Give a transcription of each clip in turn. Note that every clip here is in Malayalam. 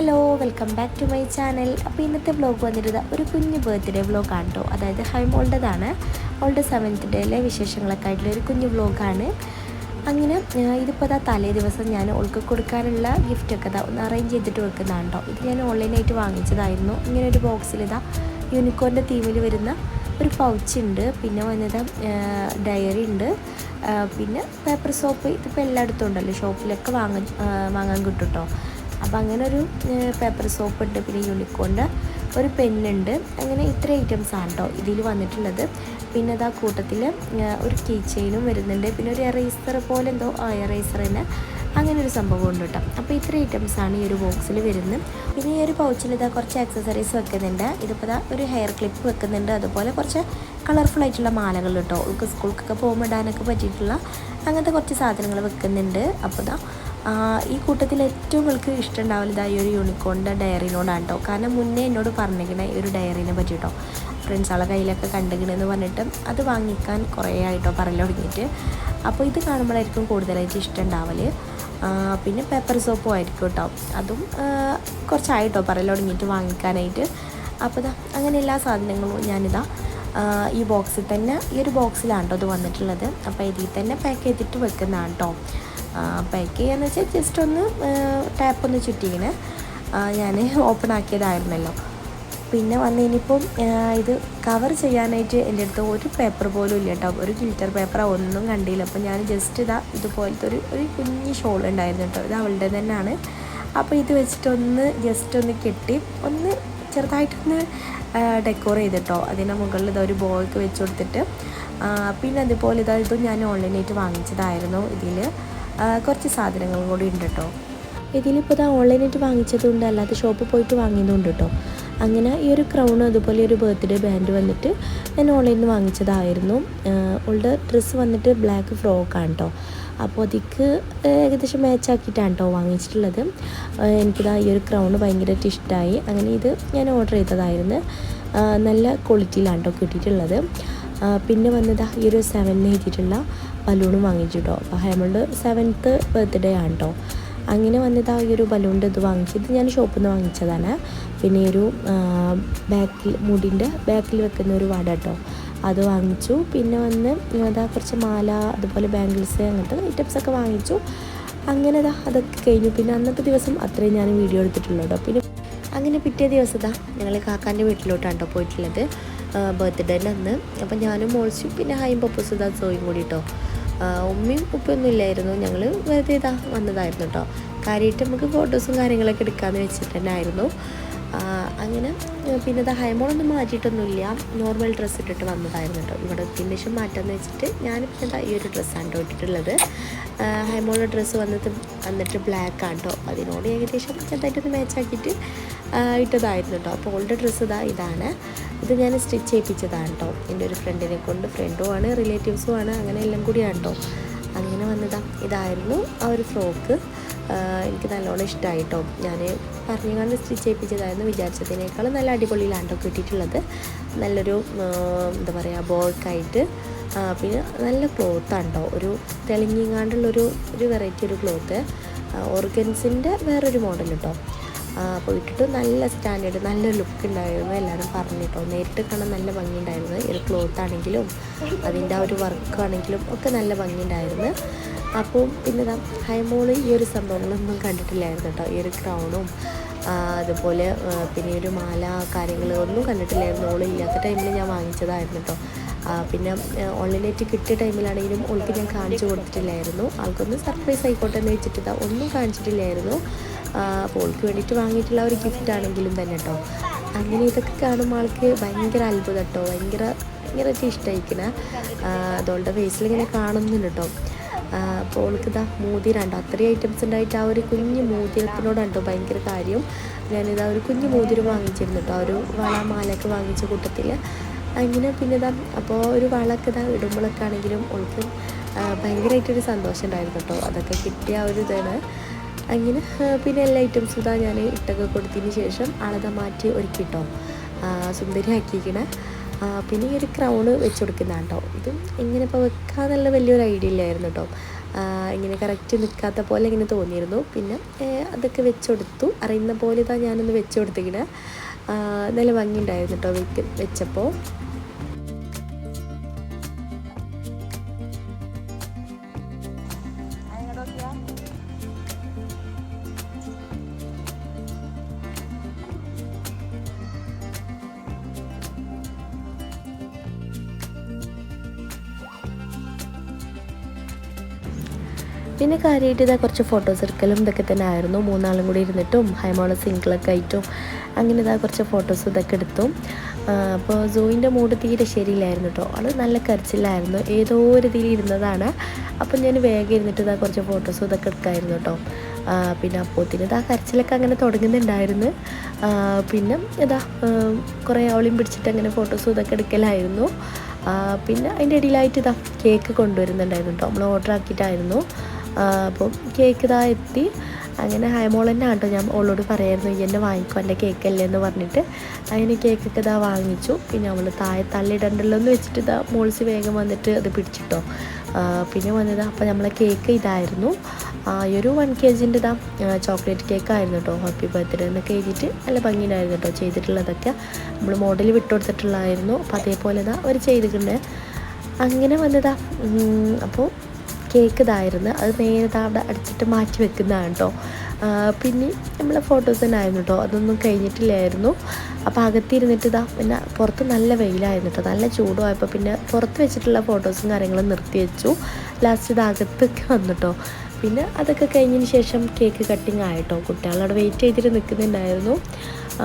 Hello welcome back to my channel. അപ്പോൾ ഇന്നത്തെ വ്ലോഗ് വന്നിട്ട് ഒരു കുഞ്ഞ് ബർത്ത്ഡേ വ്ലോഗാണ് കേട്ടോ. അതായത് ഹൈമോളുടേതാണ്. അവളുടെ 7th ഡേയിലെ വിശേഷങ്ങളൊക്കെ ആയിട്ടുള്ള ഒരു കുഞ്ഞ് വ്ലോഗാണ്. അങ്ങനെ ഇതിപ്പോൾ തലേ ദിവസം ഞാൻ അവൾക്ക് കൊടുക്കാനുള്ള ഗിഫ്റ്റൊക്കെ ഒന്ന് അറേഞ്ച് ചെയ്തിട്ട് വെക്കുന്നതാണ് കേട്ടോ. ഇത് ഞാൻ ഓൺലൈനായിട്ട് വാങ്ങിച്ചതായിരുന്നു. ഇങ്ങനെ ഒരു ബോക്സിൽ യൂണിക്കോണിൻ്റെ തീമിൽ വരുന്ന ഒരു പൗച്ചുണ്ട്. പിന്നെ വന്നത് ഡയറി ഉണ്ട്. പിന്നെ പേപ്പർ സോപ്പ്. ഇതിപ്പോൾ എല്ലായിടത്തും ഉണ്ടല്ലോ, ഷോപ്പിലൊക്കെ വാങ്ങാൻ കിട്ടും കേട്ടോ. അപ്പോൾ അങ്ങനെ ഒരു പേപ്പർ സോപ്പ് ഉണ്ട്. പിന്നെ യൂണിക്കോണിൻ്റെ ഒരു പെന്നുണ്ട്. അങ്ങനെ ഇത്ര ഐറ്റംസാണ് കേട്ടോ ഇതിൽ വന്നിട്ടുള്ളത്. പിന്നെ അതാ കൂട്ടത്തിൽ ഒരു കീ ചെയിനും വരുന്നുണ്ട്. പിന്നെ ഒരു എറേസർ പോലെ എന്തോ എറേസറിന് അങ്ങനെ ഒരു സംഭവം ഉണ്ട് കേട്ടോ. അപ്പോൾ ഇത്ര ഐറ്റംസാണ് ഈ ഒരു ബോക്സിൽ വരുന്നത്. പിന്നെ ഈ ഒരു പൗച്ചിൽ കുറച്ച് ആക്സസറീസ് വെക്കുന്നുണ്ട്. ഇതിപ്പോൾ ഒരു ഹെയർ ക്ലിപ്പ് വെക്കുന്നുണ്ട്. അതുപോലെ കുറച്ച് കളർഫുൾ ആയിട്ടുള്ള മാലകൾ കേട്ടോ. നമുക്ക് സ്കൂൾക്കൊക്കെ പോകുമ്പോൾ ഇടാനൊക്കെ പറ്റിയിട്ടുള്ള അങ്ങനത്തെ കുറച്ച് സാധനങ്ങൾ വെക്കുന്നുണ്ട്. അപ്പോൾ ഈ കൂട്ടത്തിൽ ഏറ്റവും എനിക്ക് ഇഷ്ടം ഉണ്ടാവില്ല ഈ ഒരു യൂണിക്കോണിൻ്റെ ഡയറിനോടാണ് കേട്ടോ. കാരണം മുന്നേ എന്നോട് പറഞ്ഞിരിക്കണേ ഈ ഒരു ഡയറിനെ പറ്റി കേട്ടോ. ഫ്രണ്ട്സുകളെ കയ്യിലൊക്കെ കണ്ടിരിക്കണമെന്ന് പറഞ്ഞിട്ട് അത് വാങ്ങിക്കാൻ കുറേ ആയിട്ടോ പറയൽ തുടങ്ങിയിട്ട്. അപ്പോൾ ഇത് കാണുമ്പോഴായിരിക്കും കൂടുതലായിട്ട് ഇഷ്ടം ഉണ്ടാവൽ. പിന്നെ പേപ്പർ സോപ്പും ആയിരിക്കും കേട്ടോ. അതും കുറച്ചായിട്ടോ പറയൽ തുടങ്ങിയിട്ട് വാങ്ങിക്കാനായിട്ട്. അപ്പോൾ അങ്ങനെ എല്ലാ സാധനങ്ങളും ഞാനിതാ ഈ ബോക്സിൽ തന്നെ, ഈ ഒരു ബോക്സിലാണ് കേട്ടോ ഇത് വന്നിട്ടുള്ളത്. അപ്പോൾ ഇതിൽ തന്നെ പാക്ക് ചെയ്തിട്ട് വെക്കുന്നതാണ് കേട്ടോ. പാക്ക് ചെയ്യാന്ന് വെച്ചാൽ ജസ്റ്റ് ഒന്ന് ടാപ്പൊന്ന് ചുറ്റിങ്ങനെ ഞാൻ ഓപ്പൺ ആക്കിയതായിരുന്നല്ലോ. പിന്നെ ഇനിയിപ്പം ഇത് കവർ ചെയ്യാനായിട്ട് എൻ്റെ അടുത്ത് ഒരു പേപ്പർ പോലും ഇല്ല കേട്ടോ. ഒരു ഗിൽറ്റർ പേപ്പറോ ഒന്നും കണ്ടില്ല. അപ്പോൾ ഞാൻ ജസ്റ്റ് ഇതുപോലത്തെ ഒരു കുഞ്ഞ് ഷോൾ ഉണ്ടായിരുന്നു കേട്ടോ. ഇത് അവളുടെ തന്നെയാണ്. അപ്പോൾ ഇത് വെച്ചിട്ടൊന്ന് ജസ്റ്റ് ഒന്ന് കെട്ടി ഒന്ന് ചെറുതായിട്ടൊന്ന് ഡെക്കോർ ചെയ്തിട്ടോ. അതിൻ്റെ മുകളിൽ ഒരു ബോയ്ക്ക് വെച്ച് കൊടുത്തിട്ട് പിന്നെ അതുപോലെ ഇതും ഞാൻ ഓൺലൈനായിട്ട് വാങ്ങിച്ചതായിരുന്നു. ഇതിൽ കുറച്ച് സാധനങ്ങളും കൂടി ഉണ്ട് കേട്ടോ. ഇതിലിപ്പോൾ ഓൺലൈനായിട്ട് വാങ്ങിച്ചതുകൊണ്ട് അല്ലാതെ ഷോപ്പിൽ പോയിട്ട് വാങ്ങിയതുകൊണ്ട് കേട്ടോ. അങ്ങനെ ഈ ഒരു ക്രൗണും അതുപോലെ ഒരു ബർത്ത്ഡേ ബാൻഡ് വന്നിട്ട് ഞാൻ ഓൺലൈനിൽ നിന്ന് വാങ്ങിച്ചതായിരുന്നു. അവളുടെ ഡ്രസ്സ് വന്നിട്ട് ബ്ലാക്ക് ഫ്രോക്കാണ് കേട്ടോ. അപ്പോൾ അതിക്ക് ഏകദേശം മാച്ചാക്കിയിട്ടാണ് കേട്ടോ വാങ്ങിച്ചിട്ടുള്ളത്. ഈ ഒരു ക്രൗണ് ഭയങ്കരമായിട്ട് ഇഷ്ടമായി. അങ്ങനെ ഇത് ഞാൻ ഓർഡർ ചെയ്തതായിരുന്നു. നല്ല ക്വാളിറ്റിയിലാണ് കേട്ടോ കിട്ടിയിട്ടുള്ളത്. പിന്നെ ഈ ഒരു 7 എഴുതിയിട്ടുള്ള ബലൂണും വാങ്ങിച്ചു കേട്ടോ. അപ്പോൾ ഹൈമളുടെ 7th ബർത്ത്ഡേ ആണ് കേട്ടോ. അങ്ങനെ ഈ ഒരു ബലൂണിൻ്റെ ഇത് വാങ്ങിച്ചത് ഞാൻ ഷോപ്പിൽ നിന്ന് വാങ്ങിച്ചതാണ്. പിന്നെ ഒരു മുടിൻ്റെ ബാക്കിൽ വെക്കുന്ന ഒരു വട കേട്ടോ, അത് വാങ്ങിച്ചു. പിന്നെ കുറച്ച് മാല, അതുപോലെ ബാംഗിൾസ്, അങ്ങനത്തെ ഐറ്റംസൊക്കെ വാങ്ങിച്ചു. അങ്ങനെ അതൊക്കെ കഴിഞ്ഞു. പിന്നെ അന്നത്തെ ദിവസം അത്രയും ഞാൻ വീഡിയോ എടുത്തിട്ടുള്ളൂ കേട്ടോ. പിന്നെ അങ്ങനെ പിറ്റേ ദിവസം ഞങ്ങൾ കാക്കാൻ്റെ വീട്ടിലോട്ടാണ് കേട്ടോ പോയിട്ടുള്ളത് ബർത്ത്ഡേൻ്റെ അന്ന്. അപ്പം ഞാനും മോൾസും പിന്നെ ഹൈം പപ്പൂസും സോയും കൂടി കേട്ടോ. ഉമ്മയും ഉപ്പൊന്നും ഇല്ലായിരുന്നു. ഞങ്ങൾ വെറുതെ വന്നതായിരുന്നു കേട്ടോ. കാര്യമായിട്ട് നമുക്ക് ഫോട്ടോസും കാര്യങ്ങളൊക്കെ എടുക്കാമെന്ന് വെച്ചിട്ട് തന്നെ ആയിരുന്നു. അങ്ങനെ പിന്നെ ഹൈമോളൊന്നും മാറ്റിയിട്ടൊന്നുമില്ല, നോർമൽ ഡ്രസ്സ് ഇട്ടിട്ട് വന്നതായിരുന്നു കേട്ടോ. ഇവിടെ എത്തിയതിന് ശേഷം മാറ്റാമെന്ന് വെച്ചിട്ട് ഞാൻ ഈ ഒരു ഡ്രസ്സാണ് കേട്ടോ ഇട്ടിട്ടുള്ളത്. ഹൈമോളുടെ ഡ്രസ്സ് വന്നിട്ട് ബ്ലാക്കാണ് കേട്ടോ. അതിനോട് ഏകദേശം ചെറുതായിട്ടൊന്ന് മാച്ചാക്കിയിട്ട് ഇട്ടതായിരുന്നു കേട്ടോ. അപ്പോൾ ഓളുടെ ഡ്രസ്സ് ഇതാണ്. ഇത് ഞാൻ സ്റ്റിച്ച് ചെയ്യിപ്പിച്ചതാണ് കേട്ടോ. എൻ്റെ ഒരു ഫ്രണ്ടിനെ കൊണ്ട്, ഫ്രണ്ടുമാണ് റിലേറ്റീവ്സും ആണ്, അങ്ങനെ എല്ലാം കൂടിയാണ് കേട്ടോ. അങ്ങനെ ഇതായിരുന്നു ആ ഒരു ഫ്രോക്ക്. എനിക്ക് നല്ലോണം ഇഷ്ടമായി കേട്ടോ. ഞാൻ പറഞ്ഞുകൊണ്ട് സ്റ്റിച്ച് ചെയ്യിപ്പിച്ചതായിരുന്നു. വിചാരിച്ചതിനേക്കാളും നല്ല അടിപൊളിയിലാണ് കേട്ടോ കിട്ടിയിട്ടുള്ളത്. നല്ലൊരു ബോൾക്കായിട്ട്. പിന്നെ നല്ല ക്ലോത്താണ് കേട്ടോ. ഒരു തെളിഞ്ഞിങ്ങാണ്ടുള്ളൊരു വെറൈറ്റി ഒരു ക്ലോത്ത്. ഓർഗൻസിൻ്റെ വേറൊരു മോഡൽ കേട്ടോ. അപ്പോൾ ഇട്ടിട്ട് നല്ല സ്റ്റാൻഡേർഡ്, നല്ല ലുക്ക് ഉണ്ടായിരുന്നു. എല്ലാവരും പറഞ്ഞിട്ടോ, നേരിട്ട് കാണാൻ നല്ല ഭംഗിയുണ്ടായിരുന്നു. ഈ ഒരു ക്ലോത്ത് ആണെങ്കിലും അതിൻ്റെ ആ ഒരു വർക്കാണെങ്കിലും ഒക്കെ നല്ല ഭംഗിയുണ്ടായിരുന്നു. അപ്പോൾ പിന്നെ ഹൈമോള് ഈ ഒരു സംഭവങ്ങളൊന്നും കണ്ടിട്ടില്ലായിരുന്നു കേട്ടോ. ഈ ഒരു ക്രൗണും അതുപോലെ പിന്നെ ഒരു മാല കാര്യങ്ങൾ ഒന്നും കണ്ടിട്ടില്ലായിരുന്നു. ഓൾ ഇല്ലാത്ത ടൈമിൽ ഞാൻ വാങ്ങിച്ചതായിരുന്നു കേട്ടോ. പിന്നെ ഓൺലൈനായിട്ട് കിട്ടിയ ടൈമിലാണെങ്കിലും ഓൾക്ക് ഞാൻ കാണിച്ചു കൊടുത്തിട്ടില്ലായിരുന്നു. ആൾക്കൊന്ന് സർപ്രൈസ് ആയിക്കോട്ടെ എന്ന് വെച്ചിട്ട് ഒന്നും കാണിച്ചിട്ടില്ലായിരുന്നു. അപ്പോൾ ഓൾക്ക് വേണ്ടിയിട്ട് വാങ്ങിയിട്ടുള്ള ഒരു ഗിഫ്റ്റ് ആണെങ്കിലും തന്നെ കേട്ടോ. അങ്ങനെ ഇതൊക്കെ കാണുമ്പോൾ ആൾക്ക് ഭയങ്കര അത്ഭുതം കേട്ടോ. ഭയങ്കരമായിട്ട് ഇഷ്ടമായിരിക്കണ അതുകൊണ്ട് ഫേസിലിങ്ങനെ കാണുന്നുണ്ട് കേട്ടോ. അപ്പോൾ ഓൾക്ക് മോതിരണ്ടോ, അത്രയും ഐറ്റംസ് ഉണ്ടായിട്ട് ആ ഒരു കുഞ്ഞ് മോതിരത്തിനോടുണ്ടോ ഭയങ്കര കാര്യം. ഞാനിതാ ഒരു കുഞ്ഞ് മോതിരം വാങ്ങിച്ചിരുന്നു കേട്ടോ. ഒരു വള മാലയൊക്കെ വാങ്ങിച്ച കൂട്ടത്തിൽ. അങ്ങനെ പിന്നെ അപ്പോൾ ഒരു വളമൊക്കെ ഇടുമ്പോഴൊക്കെ ആണെങ്കിലും ഓൾക്ക് ഭയങ്കരമായിട്ടൊരു സന്തോഷം ഉണ്ടായിരുന്നു കേട്ടോ. അതൊക്കെ കിട്ടിയ ഒരു ഇതാണ്. അങ്ങനെ പിന്നെ എല്ലാ ഐറ്റംസും ഞാൻ ഇട്ടൊക്കെ കൊടുത്തതിന് ശേഷം ആളെ മാറ്റി ഒരുക്കിട്ടോ സുന്ദരിയാക്കിയിരിക്കണേ. പിന്നെ ഈ ഒരു ക്രൗണ് വെച്ച് കൊടുക്കുന്നതാണ് കേട്ടോ. ഇതും എങ്ങനെ ഇപ്പോൾ വെക്കാന്നുള്ള വലിയൊരു ഐഡിയ ഇല്ലായിരുന്നു കേട്ടോ. ഇങ്ങനെ കറക്റ്റ് നിൽക്കാത്ത പോലെ ഇങ്ങനെ തോന്നിയിരുന്നു. പിന്നെ അതൊക്കെ വെച്ചുകൊടുത്തു. അറിയുന്ന പോലെ ഇതാ ഞാനൊന്ന് വെച്ച് കൊടുത്തിങ്ങനെ നല്ല ഭംഗിയുണ്ടായിരുന്നു കേട്ടോ വെച്ചപ്പോൾ. പിന്നെ കാര്യമായിട്ട് ഇതാ കുറച്ച് ഫോട്ടോസ് എടുക്കലും ഇതൊക്കെ തന്നെ ആയിരുന്നു. 3 ആളും കൂടി ഇരുന്നിട്ടും ഹൈമോളെ സിംഗിളൊക്കെ ആയിട്ടും അങ്ങനെ ഇതാ കുറച്ച് ഫോട്ടോസ് ഇതൊക്കെ എടുത്തു. അപ്പോൾ സോയിൻ്റെ മൂഡ് തീരെ ശരിയില്ലായിരുന്നു കേട്ടോ. ആൾ നല്ല കരച്ചിലായിരുന്നു. ഏതോ ഒരു ഇതിൽ ഇരുന്നതാണ്. അപ്പം ഞാൻ വേഗം ഇരുന്നിട്ട് ഇതാ കുറച്ച് ഫോട്ടോസും ഇതൊക്കെ എടുക്കാമായിരുന്നു കേട്ടോ. പിന്നെ അപ്പോത്തിന് ഇതാ കരച്ചിലൊക്കെ അങ്ങനെ തുടങ്ങുന്നുണ്ടായിരുന്നു. പിന്നെ ഇതാ കുറേ അവളെയും പിടിച്ചിട്ട് അങ്ങനെ ഫോട്ടോസും ഇതൊക്കെ എടുക്കലായിരുന്നു. പിന്നെ അതിൻ്റെ ഇടയിലായിട്ട് ഇതാ കേക്ക് കൊണ്ടുവരുന്നുണ്ടായിരുന്നു കേട്ടോ. നമ്മൾ ഓർഡർ ആക്കിയിട്ടായിരുന്നു. അപ്പോൾ കേക്ക് ഇതാ എത്തി. അങ്ങനെ ഹൈമോൾ തന്നെ കേട്ടോ. ഞാൻ അവളോട് പറയായിരുന്നു ഈ എന്നെ വാങ്ങിക്കോ, എൻ്റെ കേക്കല്ലേ എന്ന് പറഞ്ഞിട്ട് അതിന് കേക്കൊക്കെ ഇതാ വാങ്ങിച്ചു. പിന്നെ അവൾ താഴെ തള്ളിയിടണ്ടല്ലോ എന്ന് വെച്ചിട്ട് ഇതാ മോൾസ് വേഗം വന്നിട്ട് അത് പിടിച്ചിട്ടോ. പിന്നെ വന്നത് അപ്പോൾ നമ്മളെ കേക്ക് ഇതായിരുന്നു. ഈ ഒരു 1 kg ഇതാ ചോക്ലേറ്റ് കേക്കായിരുന്നു കേട്ടോ. ഹാപ്പി ബർത്ത്ഡേ എന്നൊക്കെ എഴുതിയിട്ട് നല്ല ഭംഗിയിലായിരുന്നു കേട്ടോ ചെയ്തിട്ടുള്ളതൊക്കെ. നമ്മൾ മോഡൽ വിട്ടു കൊടുത്തിട്ടുള്ളതായിരുന്നു. അപ്പോൾ അതേപോലെ ഇതാ അവർ ചെയ്തിട്ടുണ്ട്. അങ്ങനെ വന്നതാ. അപ്പോൾ കേക്ക് ഇതായിരുന്നു. അത് നേരെ അവിടെ അടിച്ചിട്ട് മാറ്റി വെക്കുന്നതാണ് കേട്ടോ. പിന്നെ നമ്മളെ ഫോട്ടോസ് തന്നെ ആയിരുന്നു കേട്ടോ. അതൊന്നും കഴിഞ്ഞിട്ടില്ലായിരുന്നു. അപ്പോൾ അകത്തിരുന്നിട്ട് ഇതാ പിന്നെ പുറത്ത് നല്ല വെയിലായിരുന്നു കേട്ടോ. നല്ല ചൂടുമായപ്പോൾ പിന്നെ പുറത്ത് വെച്ചിട്ടുള്ള ഫോട്ടോസും കാര്യങ്ങളും നിർത്തി വെച്ചു. ലാസ്റ്റ് ഇത് അകത്തൊക്കെ വന്നിട്ടോ. പിന്നെ അതൊക്കെ കഴിഞ്ഞതിന് ശേഷം കേക്ക് കട്ടിങ് ആയിട്ടോ. കുട്ടികളവിടെ വെയിറ്റ് ചെയ്തിട്ട് നിൽക്കുന്നുണ്ടായിരുന്നു.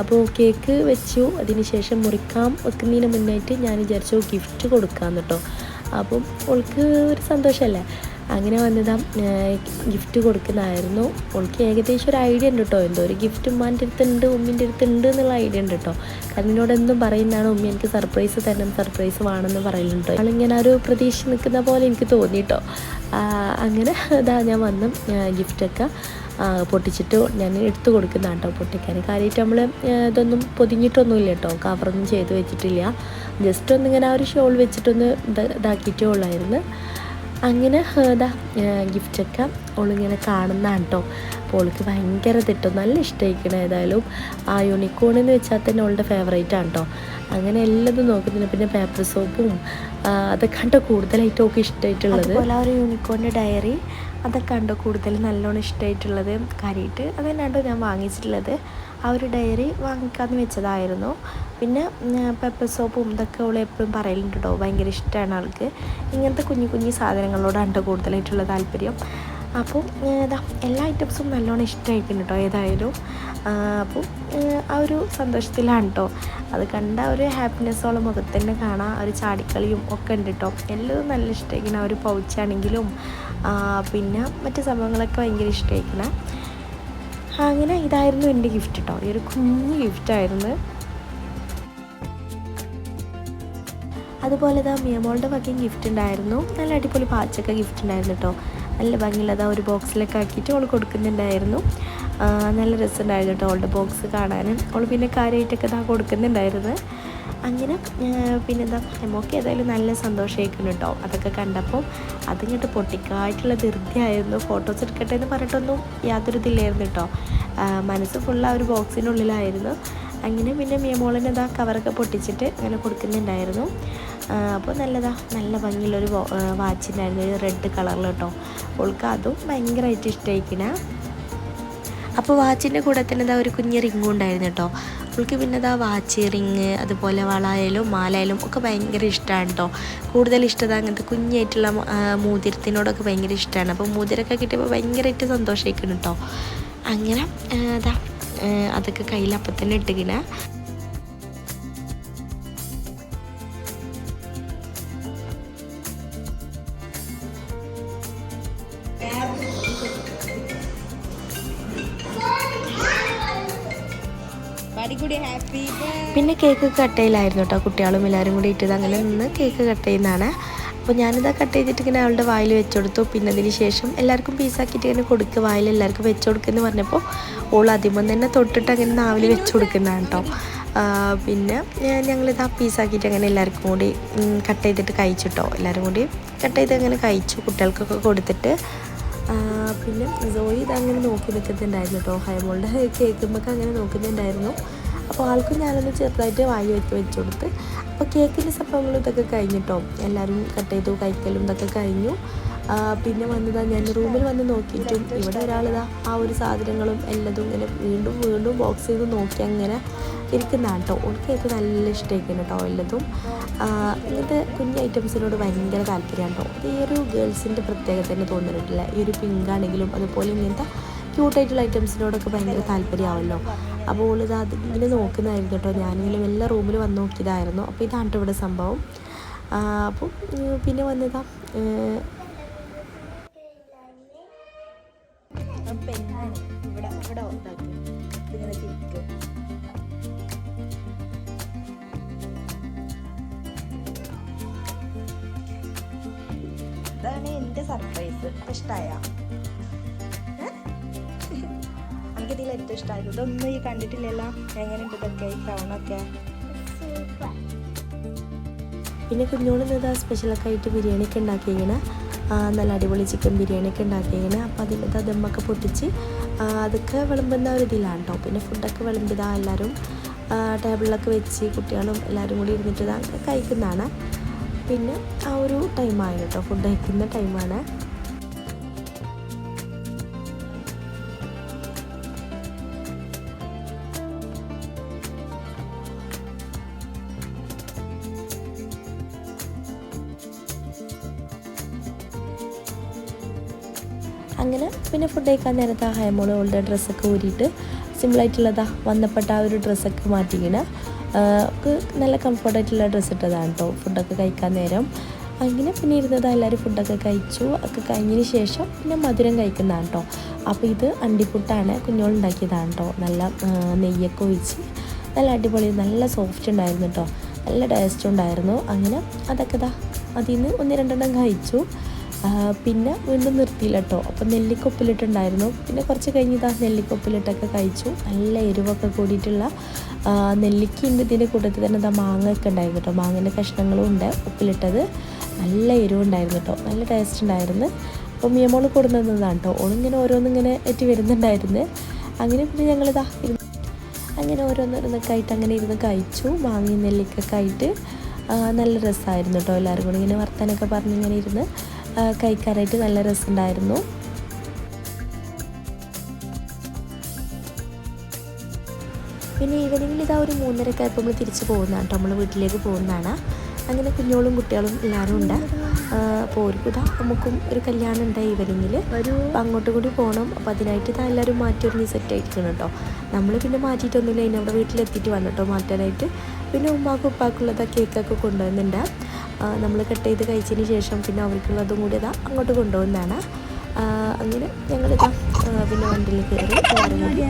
അപ്പോൾ കേക്ക് വെച്ചു. അതിന് ശേഷം മുറിക്കാൻ വെക്കുന്നതിന് മുന്നായിട്ട് ഞാൻ വിചാരിച്ചു ഗിഫ്റ്റ് കൊടുക്കാമെന്ന് കേട്ടോ. അപ്പം അവൾക്ക് ഒരു സന്തോഷമല്ലേ. അങ്ങനെ വന്നതാ ഗിഫ്റ്റ് കൊടുക്കുന്നതായിരുന്നു. അവൾക്ക് ഏകദേശം ഒരു ഐഡിയ ഉണ്ട് കേട്ടോ. എന്തോ ഒരു ഗിഫ്റ്റ് ഉമ്മാൻ്റെ അടുത്തുണ്ട്, ഉമ്മിൻ്റെ അടുത്തുണ്ട് എന്നുള്ള ഐഡിയ ഉണ്ട് കേട്ടോ. കാരണം എന്നോട് എന്തും പറയുന്നതാണ് ഉമ്മി എനിക്ക് സർപ്രൈസ് തരണം, സർപ്രൈസ് വേണമെന്ന് പറയുന്നുണ്ട്. അവളിങ്ങനെ ഒരു പ്രതീക്ഷ നിൽക്കുന്ന പോലെ എനിക്ക് തോന്നി കേട്ടോ. അങ്ങനെ ഇതാ ഞാൻ വന്ന് ഗിഫ്റ്റൊക്കെ പൊട്ടിച്ചിട്ട് ഞാൻ എടുത്തു കൊടുക്കുന്നതാണ് കേട്ടോ. പൊട്ടിക്കാൻ കാര്യമായിട്ട് നമ്മൾ ഇതൊന്നും പൊതിഞ്ഞിട്ടൊന്നുമില്ല കേട്ടോ. കവറൊന്നും ചെയ്ത് വെച്ചിട്ടില്ല. ജസ്റ്റ് ഒന്നിങ്ങനെ ആ ഒരു ഷോൾ വെച്ചിട്ടൊന്ന് ഇതാക്കിയിട്ടേ ഉള്ളായിരുന്നു. അങ്ങനെ ഇതാ ഗിഫ്റ്റൊക്കെ അവളിങ്ങനെ കാണുന്നതാണ് കേട്ടോ. അപ്പോൾ അവൾക്ക് ഭയങ്കര തെട്ടോ നല്ല ഇഷ്ടമായിരിക്കണം. ഏതായാലും ആ യൂണിക്കോൺ എന്ന് വെച്ചാൽ തന്നെ അവളുടെ ഫേവറേറ്റാണ് കേട്ടോ. അങ്ങനെ എല്ലാതും നോക്കുന്നുണ്ട്. പിന്നെ പേപ്പർ സോപ്പും അതൊക്കെ കണ്ടോ കൂടുതലായിട്ട് അവൾക്ക് ഇഷ്ടമായിട്ടുള്ളത്. അതുപോലെ ആ ഒരു യൂണിക്കോണിൻ്റെ ഡയറി അതൊക്കെ കണ്ടോ കൂടുതൽ നല്ലോണം ഇഷ്ടമായിട്ടുള്ളത്. കാര്യമായിട്ട് അതന്നെയാണ്ടോ ഞാൻ വാങ്ങിച്ചിട്ടുള്ളത്. ആ ഒരു ഡയറി വാങ്ങിക്കാമെന്ന് വെച്ചതായിരുന്നു. പിന്നെ പെപ്പർ സോപ്പും ഇതൊക്കെ അവൾ എപ്പോഴും പറയലുണ്ട് കേട്ടോ. ഭയങ്കര ഇഷ്ടമാണ് ആൾക്ക്. ഇങ്ങനത്തെ കുഞ്ഞു കുഞ്ഞു സാധനങ്ങളോടാണ് കൂടുതലായിട്ടുള്ള താല്പര്യം. അപ്പോൾ ഇതാ എല്ലാ ഐറ്റംസും നല്ലോണം ഇഷ്ടമായിട്ടുണ്ട് കേട്ടോ. ഏതായാലും അപ്പോൾ ആ ഒരു സന്തോഷത്തിലാണ് കേട്ടോ. അത് കണ്ട ഒരു ഹാപ്പിനെസ്സോളം മുഖത്ത് തന്നെ കാണാം. ആ ഒരു ചാടിക്കളിയും ഒക്കെ ഉണ്ട് കേട്ടോ. എല്ലതും നല്ല ഇഷ്ടമായിരിക്കണം. ആ ഒരു പൗച്ചാണെങ്കിലും പിന്നെ മറ്റു സംഭവങ്ങളൊക്കെ ഭയങ്കര ഇഷ്ടമായിരിക്കണം. അങ്ങനെ ഇതായിരുന്നു എൻ്റെ ഗിഫ്റ്റ് കേട്ടോ. ഈ ഒരു കുഞ്ഞു ഗിഫ്റ്റായിരുന്നു. അതുപോലെ ഇതാ മിയമോളുടെ വകയും ഗിഫ്റ്റ് ഉണ്ടായിരുന്നു. നല്ല അടിപൊളി പാച്ചൊക്കെ ഗിഫ്റ്റ് ഉണ്ടായിരുന്നു കേട്ടോ. നല്ല ഭംഗിയുള്ളതാ ഒരു ബോക്സിലൊക്കെ ആക്കിയിട്ട് അവൾ കൊടുക്കുന്നുണ്ടായിരുന്നു. നല്ല രസമുണ്ടായിരുന്നു കേട്ടോ അവളുടെ ബോക്സ് കാണാൻ. അവൾ പിന്നെ കാര്യമായിട്ടൊക്കെ ഇതാ കൊടുക്കുന്നുണ്ടായിരുന്നു. അങ്ങനെ പിന്നെ എന്താ നമുക്ക് ഏതായാലും നല്ല സന്തോഷമായിരിക്കുന്നു കേട്ടോ. അതൊക്കെ കണ്ടപ്പോൾ അതിങ്ങോട്ട് പൊട്ടിക്കായിട്ടുള്ള ധൃതിയായിരുന്നു. ഫോട്ടോസ് എടുക്കട്ടെ എന്ന് പറഞ്ഞിട്ടൊന്നും യാതൊരു ഇതില്ലായിരുന്നു കേട്ടോ. മനസ്സ് ഫുള്ള് ആ ഒരു ബോക്സിനുള്ളിലായിരുന്നു. അങ്ങനെ പിന്നെ മിയമോളിനെ ഇതാ കവറൊക്കെ പൊട്ടിച്ചിട്ട് അങ്ങനെ കൊടുക്കുന്നുണ്ടായിരുന്നു. അപ്പോൾ നല്ല ഭംഗിയുള്ളൊരു വാച്ചുണ്ടായിരുന്നു. ഒരു റെഡ് കളറിൽ കേട്ടോ. അവൾക്ക് അതും ഭയങ്കരമായിട്ട് ഇഷ്ടമായിരിക്കണേ. അപ്പോൾ വാച്ചിൻ്റെ കൂടെ തന്നെ ഇതാ ഒരു കുഞ്ഞ് റിങ്ങും ഉണ്ടായിരുന്നു കേട്ടോ. അവൾക്ക് പിന്നെ ഇതാ വാച്ച്, റിങ്, അതുപോലെ വളയായാലും മാലയായാലും ഒക്കെ ഭയങ്കര ഇഷ്ടമാണ് കേട്ടോ. കൂടുതൽ ഇഷ്ടത അങ്ങനത്തെ കുഞ്ഞായിട്ടുള്ള മോതിരത്തിനോടൊക്കെ ഭയങ്കര ഇഷ്ടമാണ്. അപ്പോൾ മോതിരമൊക്കെ കിട്ടിയപ്പോൾ ഭയങ്കരമായിട്ട് സന്തോഷമായിരിക്കണം കേട്ടോ. അങ്ങനെ ഇതാ അതൊക്കെ കയ്യിൽ അപ്പം തന്നെ ഇട്ടിങ്ങനെ. പിന്നെ കേക്ക് കട്ട് ചെയ്യലായിരുന്നു കേട്ടോ. കുട്ടികളും എല്ലാവരും കൂടി ഇട്ടത് അങ്ങനെ നിന്ന് കേക്ക് കട്ട് ചെയ്യുന്നതാണ്. അപ്പോൾ ഞാനിതാ കട്ട് ചെയ്തിട്ട് ഇങ്ങനെ അവളുടെ വായിൽ വെച്ച് കൊടുത്തു. പിന്നെ അതിന് ശേഷം എല്ലാവർക്കും പീസാക്കിയിട്ട് ഇങ്ങനെ കൊടുക്കുക, വായിൽ എല്ലാവർക്കും വെച്ച് കൊടുക്കുമെന്ന് പറഞ്ഞപ്പോൾ ഓൾ അതിമം തന്നെ തൊട്ടിട്ട് അങ്ങനെ നാവിൽ വെച്ച് കൊടുക്കുന്നതാണ് കേട്ടോ. പിന്നെ ഞങ്ങളിത് പീസാക്കിയിട്ട് അങ്ങനെ എല്ലാവർക്കും കൂടി കട്ട് ചെയ്തിട്ട് കഴിച്ചിട്ടോ. എല്ലാവരും കൂടി കട്ട് ചെയ്ത് അങ്ങനെ കഴിച്ചു, കുട്ടികൾക്കൊക്കെ കൊടുത്തിട്ട്. പിന്നെ സോയി ഇതങ്ങനെ നോക്കി നിൽക്കുന്നുണ്ടായിരുന്നു കേട്ടോ. ഹൈമോളുടെ കേക്കുമ്പൊക്കെ അങ്ങനെ നോക്കുന്നുണ്ടായിരുന്നു. അപ്പോൾ ആൾക്കും ഞാനൊന്ന് ചെറുതായിട്ട് വായി വെച്ച് കൊടുത്ത്. അപ്പോൾ കേക്കിൻ്റെ സംഭവങ്ങളും ഇതൊക്കെ കഴിഞ്ഞിട്ടോ. എല്ലാവരും കട്ട് ചെയ്തു, കഴിക്കലും ഇതൊക്കെ കഴിഞ്ഞു. പിന്നെ വന്നതാണ് ഞാൻ റൂമിൽ വന്ന് നോക്കിയിട്ടും ഇവിടെ ഒരാളിതാ ആ ഒരു സാധനങ്ങളും എല്ലാതും ഇങ്ങനെ വീണ്ടും വീണ്ടും ബോക്സ് ചെയ്ത് നോക്കി അങ്ങനെ ഇരിക്കുന്നതാണ് കേട്ടോ. ഓൾക്ക് കേക്ക് നല്ല ഇഷ്ടമായിരിക്കുന്നു കേട്ടോ എല്ലാതും. ഇങ്ങനത്തെ കുഞ്ഞ് ഐറ്റംസിനോട് ഭയങ്കര താല്പര്യമാണ് കേട്ടോ. ഈ ഒരു ഗേൾസിൻ്റെ പ്രത്യേകത തന്നെ തോന്നിയിട്ടില്ല. ഈ ഒരു പിങ്ക് ആണെങ്കിലും അതുപോലെ ഇങ്ങനത്തെ ക്യൂട്ടായിട്ടുള്ള ഐറ്റംസിനോടൊക്കെ ഭയങ്കര താല്പര്യമാവല്ലോ. അപ്പോൾ ഓളിത് അതിങ്ങനെ നോക്കുന്നതായിരുന്നു കേട്ടോ. ഞാനിങ്ങനെ എല്ലാ റൂമിൽ വന്ന് നോക്കിയതായിരുന്നു. അപ്പോൾ ഇതാണ് കേട്ടോ ഇവിടെ സംഭവം. അപ്പോൾ പിന്നെ വന്നതാ ഇതാണ് എൻ്റെ സർപ്രൈസ്. ഇഷ്ടമായ എനിക്കിതിൽ ഏറ്റവും ഇഷ്ടമായത് ഇതൊന്നും ഈ കണ്ടിട്ടില്ലല്ലോ. എങ്ങനെയുണ്ട് ഇതൊക്കെ ഈ ക്രൗണൊക്കെ. പിന്നെ കുഞ്ഞോളിന് ഇതാ സ്പെഷ്യലൊക്കെ ആയിട്ട് ബിരിയാണിയൊക്കെ ഉണ്ടാക്കിയിരിക്കണേ. നല്ല അടിപൊളി ചിക്കൻ ബിരിയാണിയൊക്കെ ഉണ്ടാക്കിയിരിക്കണേ. അപ്പോൾ അതിൻ്റെ ദമ്മൊക്കെ പൊട്ടിച്ച് അതൊക്കെ വിളമ്പുന്ന ഒരു ഇതിലാണ് കേട്ടോ. പിന്നെ ഫുഡൊക്കെ വിളമ്പിതാ എല്ലാവരും ടേബിളിലൊക്കെ വെച്ച് കുട്ടികളും എല്ലാവരും കൂടി ഇരുന്നിട്ട് ഇതാ കഴിക്കുന്നതാണ്. പിന്നെ ആ ഒരു ടൈമാണ് കേട്ടോ, ഫുഡ് കഴിക്കുന്ന ടൈമാണ്. അങ്ങനെ പിന്നെ ഫുഡ് കഴിക്കാൻ നേരത്തെ ഹൈമോള് ഓളുടെ ഡ്രസ്സൊക്കെ ഊരിയിട്ട് സിമ്പിളായിട്ടുള്ളതാ വന്നപ്പെട്ട ആ ഒരു ഡ്രസ്സൊക്കെ മാറ്റിങ്ങനെ നല്ല കംഫർട്ടായിട്ടുള്ള ഡ്രസ്സ് ഇട്ടതാണ് കേട്ടോ ഫുഡൊക്കെ കഴിക്കാൻ നേരം. അങ്ങനെ പിന്നെ ഇരുന്നത് എല്ലാവരും ഫുഡൊക്കെ കഴിച്ചു. ഒക്കെ കഴിഞ്ഞതിന് ശേഷം പിന്നെ മധുരം കഴിക്കുന്നതാണ് കേട്ടോ. അപ്പോൾ ഇത് അണ്ടിപ്പുട്ടാണ്, കുഞ്ഞോളുണ്ടാക്കിയതാണ് കേട്ടോ. നല്ല നെയ്യൊക്കെ ഒഴിച്ച് നല്ല അടിപൊളി, നല്ല സോഫ്റ്റ് ഉണ്ടായിരുന്നു കേട്ടോ, നല്ല ടേസ്റ്റ് ഉണ്ടായിരുന്നു. അങ്ങനെ അതൊക്കെ അതിൽ നിന്ന് 1-2 കഴിച്ചു. പിന്നെ വീണ്ടും നിർത്തിയില്ല കേട്ടോ. അപ്പോൾ നെല്ലിക്കൊപ്പിലിട്ടുണ്ടായിരുന്നു. പിന്നെ കുറച്ച് കഴിഞ്ഞിതാ നെല്ലിക്കൊപ്പിലിട്ടൊക്കെ കഴിച്ചു. നല്ല എരിവൊക്കെ കൂടിയിട്ടുള്ള നെല്ലിക്കുണ്ട്. ഇതിൻ്റെ കൂട്ടത്തിൽ തന്നെ മാങ്ങയൊക്കെ ഉണ്ടായിരുന്നു കേട്ടോ. മാങ്ങേൻ്റെ കഷ്ണങ്ങളും ഉണ്ട് ഉപ്പിലിട്ടത്. നല്ല എരിവുണ്ടായിരുന്നു കേട്ടോ, നല്ല ടേസ്റ്റ് ഉണ്ടായിരുന്നു. അപ്പോൾ മിയമോൾ കൊടുന്നതാണ് കേട്ടോ. ഓളിങ്ങനെ ഓരോന്നിങ്ങനെ എറ്റി വരുന്നുണ്ടായിരുന്നു. അങ്ങനെ പിന്നെ ഞങ്ങളിതാ അങ്ങനെ ഓരോന്നോരോന്നൊക്കെ ആയിട്ട് അങ്ങനെ ഇരുന്ന് കഴിച്ചു. മാങ്ങി നെല്ലിക്കൊക്കെ ആയിട്ട് നല്ല രസമായിരുന്നു കേട്ടോ. എല്ലാവരും കൂടി ഇങ്ങനെ വർത്താനൊക്കെ പറഞ്ഞിങ്ങനെ ഇരുന്ന് കഴിക്കാനായിട്ട് നല്ല രസമുണ്ടായിരുന്നു. പിന്നെ ഈവനിങ്ങിൽ ഇതാ ഒരു 3:30 ആയപ്പോൾ നമ്മൾ തിരിച്ച് പോകുന്നതാണ് കേട്ടോ. നമ്മൾ വീട്ടിലേക്ക് പോകുന്നതാണ്. അങ്ങനെ കുഞ്ഞോളും കുട്ടികളും എല്ലാവരും ഉണ്ട്. അപ്പോൾ ഒരു നമുക്കും ഒരു കല്യാണം ഉണ്ട് ഈവനിങ്ങിൽ. അപ്പോൾ അങ്ങോട്ടും കൂടി പോകണം. അപ്പോൾ അതിനായിട്ട് ഇതാ എല്ലാവരും മാറ്റിയൊരുങ്ങി സെറ്റായിരിക്കണം കേട്ടോ. നമ്മൾ പിന്നെ മാറ്റിയിട്ടൊന്നുമില്ല, ഇനി അവിടെ വീട്ടിലെത്തിയിട്ട് വന്നു കേട്ടോ മാറ്റാനായിട്ട്. പിന്നെ ഉമ്മാക്കും ഉപ്പാക്കുള്ളത് കേക്കൊക്കെ കൊണ്ടുവന്നുണ്ട്. നമ്മൾ കട്ട് ചെയ്ത് കഴിച്ചതിന് ശേഷം പിന്നെ അവർക്കുള്ളതും കൂടി ഇതാ അങ്ങോട്ട് കൊണ്ടുപോകുന്നതാണ്. അങ്ങനെ ഞങ്ങളിതാ പിന്നെ വണ്ടിയിൽ കയറി എല്ലാവരും കൂടി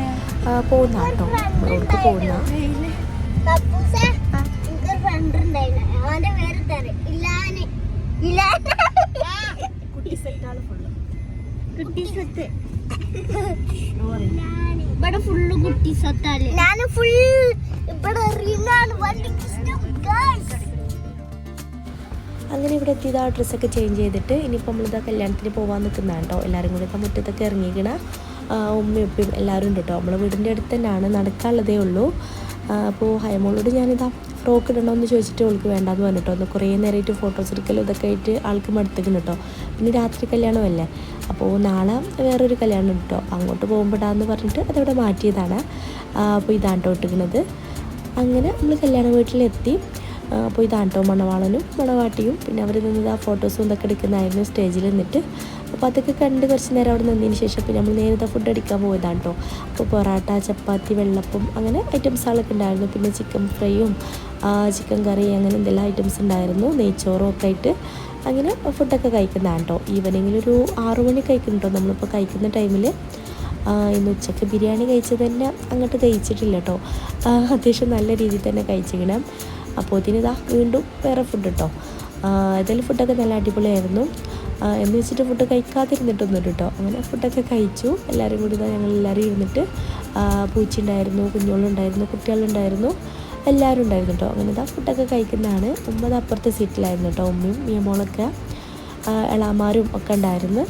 പോകുന്ന കേട്ടോ. റോഡിലേക്ക് പോകുന്ന ഇവിടെ ഫുള്ള് കുട്ടി സ്വത്തല്ലേ. ഞാൻ ഫുൾ ഇവിടെ അങ്ങനെ ഇവിടെ എത്തിയത് ആ ഡ്രസ്സൊക്കെ ചേഞ്ച് ചെയ്തിട്ട് ഇനിയിപ്പോൾ നമ്മളിതാ കല്യാണത്തിന് പോകാൻ നിൽക്കുന്നതാണ് കേട്ടോ. എല്ലാവരും കൂടി മുറ്റത്തൊക്കെ ഇറങ്ങിക്കണ ഉമ്മയും ഉപ്പയും എല്ലാവരും ഉണ്ട് കേട്ടോ. നമ്മളെ വീടിൻ്റെ അടുത്ത് തന്നെയാണ്, നടക്കാനുള്ളതേ ഉള്ളൂ. അപ്പോൾ ഹൈമോളോട് ഞാനിതാ ഫ്രോക്ക് ഇടണമെന്ന് ചോദിച്ചിട്ട് അവൾക്ക് വേണ്ടാന്ന് പറഞ്ഞിട്ടോ. ഒന്ന് കുറേ നേരമായിട്ട് ഫോട്ടോസ് എടുക്കലും ഇതൊക്കെ ആയിട്ട് ആൾക്ക് മടുത്തേക്കുന്നു കേട്ടോ. പിന്നെ രാത്രി കല്യാണമല്ലേ, അപ്പോൾ നാളെ വേറൊരു കല്യാണം ഉണ്ട് കേട്ടോ. അങ്ങോട്ട് പോകുമ്പോഴാന്ന് പറഞ്ഞിട്ട് അതവിടെ മാറ്റിയതാണ്. അപ്പോൾ ഇതാണ് കേട്ടോ ഇട്ടിരിക്കുന്നത്. അങ്ങനെ നമ്മൾ കല്യാണ വീട്ടിലെത്തി. അപ്പോൾ ഇതാണ് കേട്ടോ മണവാളനും മണവാട്ടിയും. പിന്നെ അവർ നിന്നത് ആ ഫോട്ടോസും ഇതൊക്കെ എടുക്കുന്നതായിരുന്നു സ്റ്റേജിൽ നിന്നിട്ട്. അപ്പോൾ അതൊക്കെ കണ്ട് കുറച്ച് നേരം അവിടെ നിന്നതിന് ശേഷം പിന്നെ നമ്മൾ നേരത്തെ ഫുഡ് അടിക്കാൻ പോയതാണ് കേട്ടോ. അപ്പോൾ പൊറാട്ട, ചപ്പാത്തി, വെള്ളപ്പം അങ്ങനെ ഐറ്റംസുകളൊക്കെ ഉണ്ടായിരുന്നു. പിന്നെ ചിക്കൻ ഫ്രൈയും ചിക്കൻ കറി അങ്ങനെ എന്തെല്ലാം ഐറ്റംസ് ഉണ്ടായിരുന്നു, നെയ്ച്ചോറും ഒക്കെ ആയിട്ട് അങ്ങനെ ഫുഡൊക്കെ കഴിക്കുന്നതാണ് കേട്ടോ. ഈവനിങ്ങിലൊരു 6 മണി കഴിക്കുന്നുണ്ടോ നമ്മളിപ്പോൾ കഴിക്കുന്ന ടൈമിൽ. ഇന്ന് ഉച്ചയ്ക്ക് ബിരിയാണി കഴിച്ചത് തന്നെ അങ്ങോട്ട് കഴിച്ചിട്ടില്ല കേട്ടോ. അത്യാവശ്യം നല്ല രീതിയിൽ തന്നെ കഴിച്ചിരിക്കണം. അപ്പോൾ ഇതിനിതാ വീണ്ടും വേറെ ഫുഡ് കേട്ടോ. ഏതായാലും ഫുഡൊക്കെ നല്ല അടിപൊളിയായിരുന്നു. എന്ന് വെച്ചിട്ട് ഫുഡ് കഴിക്കാതിരുന്നിട്ടൊന്നും കേട്ടോ. അങ്ങനെ ഫുഡൊക്കെ കഴിച്ചു. എല്ലാവരും കൂടി ഞങ്ങളെല്ലാവരും ഇരുന്നിട്ട് പൂച്ചയുണ്ടായിരുന്നു, കുഞ്ഞോളുണ്ടായിരുന്നു, കുട്ടികളുണ്ടായിരുന്നു. എല്ലാവരും ഉണ്ടായിരുന്നു കേട്ടോ. അങ്ങനെ ഇതാ ഫുഡൊക്കെ കഴിക്കുന്നതാണ്. ഉമ്മ അപ്പുറത്തെ സീറ്റിലായിരുന്നു കേട്ടോ. ഉമ്മയും മിയമോളൊക്കെ എളാമാരും ഒക്കെ ഉണ്ടായിരുന്നു.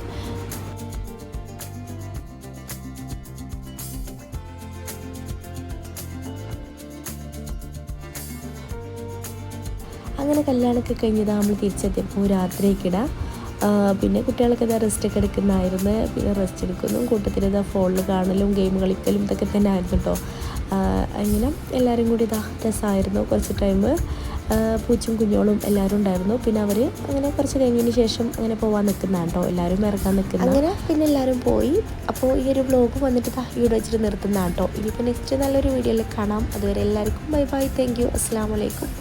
അങ്ങനെ കല്യാണമൊക്കെ കഴിഞ്ഞതാണ് നമ്മൾ തിരിച്ചെത്തിയപ്പോൾ രാത്രിയൊക്കിടാം. പിന്നെ കുട്ടികളൊക്കെ ഇതാ റെസ്റ്റൊക്കെ എടുക്കുന്നതായിരുന്നു. പിന്നെ റെസ്റ്റ് എടുക്കുന്നു, കൂട്ടത്തിൽ ഇതാ ഫോണിൽ കാണലും ഗെയിം കളിക്കലും ഇതൊക്കെ തന്നെ ആയിരുന്നു കേട്ടോ. അങ്ങനെ എല്ലാവരും കൂടി ഇതാ രസമായിരുന്നു. കുറച്ച് ടൈം പൂച്ചും കുഞ്ഞോളും എല്ലാവരും ഉണ്ടായിരുന്നു. പിന്നെ അവർ അങ്ങനെ കുറച്ച് കഴിഞ്ഞതിന് ശേഷം അങ്ങനെ പോകാൻ നിൽക്കുന്നതാണ് കേട്ടോ. എല്ലാവരും ഇറങ്ങാൻ നിൽക്കുന്നു. അങ്ങനെ പിന്നെ എല്ലാവരും പോയി. അപ്പോൾ ഈ ഒരു വ്ലോഗ് വന്നിട്ട് ഇവിടെ വെച്ചിട്ട് നിർത്തുന്നതാണ് കേട്ടോ. ഇനിയിപ്പോൾ നെക്സ്റ്റ് നല്ലൊരു വീഡിയോയിൽ കാണാം. അതുവരെ എല്ലാവർക്കും ബൈ ബൈ, താങ്ക് യു, അസ്സലാമു അലൈക്കും.